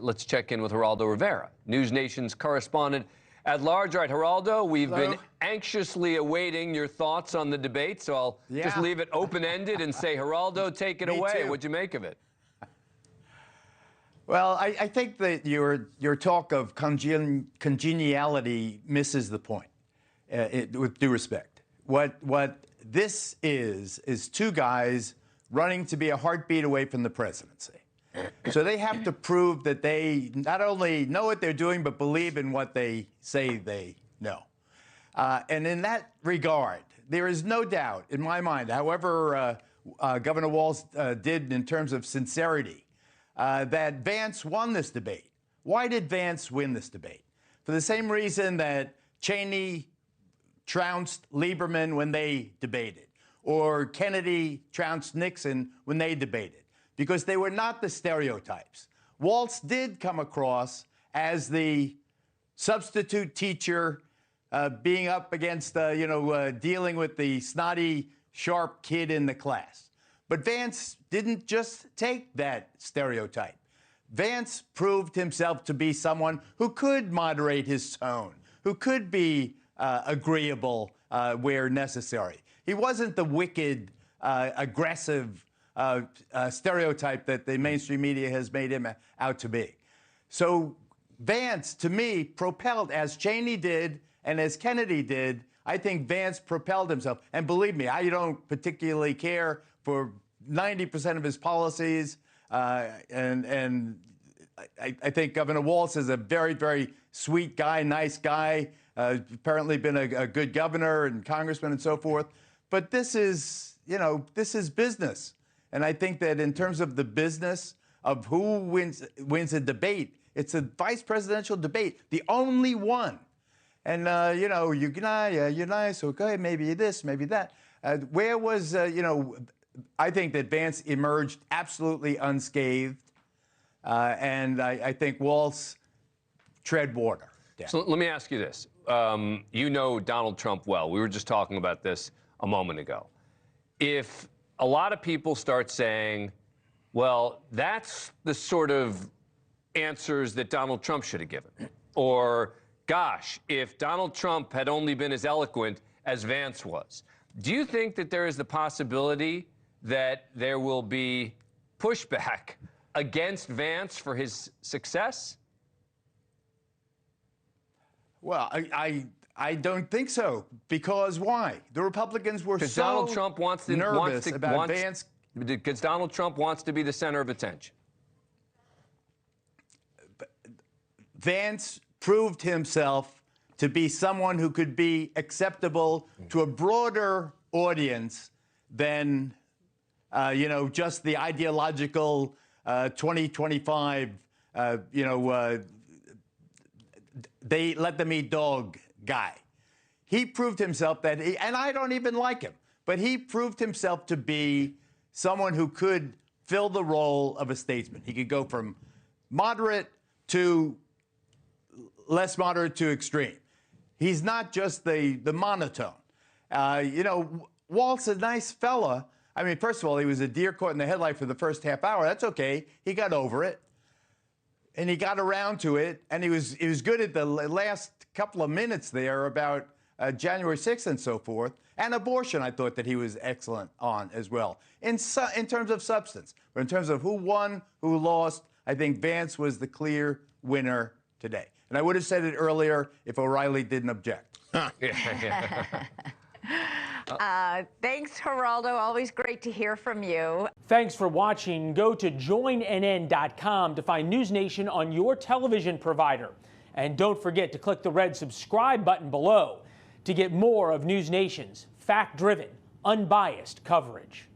Let's check in with Geraldo Rivera, NewsNation's correspondent-at-large. All right, Geraldo, we've been anxiously awaiting your thoughts on the debate, so I'll just leave it open-ended and say, Geraldo, take it away. What'd you make of it? Well, I think that your talk of congeniality misses the point, with due respect. What this is two guys running to be a heartbeat away from the presidency. So they have to prove that they not only know what they're doing, but believe in what they say they know. And in that regard, there is no doubt in my mind, however Governor Walz did in terms of sincerity, that Vance won this debate. Why did Vance win this debate? For the same reason that Cheney trounced Lieberman when they debated, or Kennedy trounced Nixon when they debated, because they were not the stereotypes. Walz did come across as the substitute teacher being up against, dealing with the snotty, sharp kid in the class. But Vance didn't just take that stereotype. Vance proved himself to be someone who could moderate his tone, who could be agreeable where necessary. He wasn't the wicked, aggressive stereotype that the mainstream media has made him out to be. So Vance, to me, propelled, as Cheney did and as Kennedy did, I think Vance propelled himself. And believe me, I don't particularly care for 90% of his policies. And I think Governor Walz is a very, very sweet guy, nice guy, apparently been a good governor and congressman and so forth. But this is, this is business. And I think that in terms of the business of who wins a debate, it's a vice presidential debate, the only one. And, you're nice, okay, maybe this, maybe that. Where was, I think that Vance emerged absolutely unscathed. And I think Walz tread water. Yeah. So let me ask you this. You know Donald Trump well. We were just talking about this a moment ago. If a lot of people start saying, well, that's the sort of answers that Donald Trump should have given. Or, gosh, if Donald Trump had only been as eloquent as Vance was. Do you think that there is the possibility that there will be pushback against Vance for his success? Well, I don't think so. Because why? The Republicans were so Donald Trump wants to, nervous about Vance. Because Donald Trump wants to be the center of attention. Vance proved himself to be someone who could be acceptable to a broader audience than, just the ideological 2025, they let them eat dog guy. He proved himself that, and I don't even like him, but he proved himself to be someone who could fill the role of a statesman. He could go from moderate to less moderate to extreme. He's not just the monotone. Walt's a nice fella. I mean, first of all, he was a deer caught in the headlight for the first half hour. That's okay. He got over it. And he got around to it, and he was good at the last couple of minutes there about January 6th and so forth. And abortion, I thought that he was excellent on as well, in terms of substance. But in terms of who won, who lost, I think Vance was the clear winner today. And I would have said it earlier if O'Reilly didn't object. Thanks, Geraldo. Always great to hear from you. Thanks for watching. Go to joinnn.com to find NewsNation on your television provider. And don't forget to click the red subscribe button below to get more of NewsNation's fact-driven, unbiased coverage.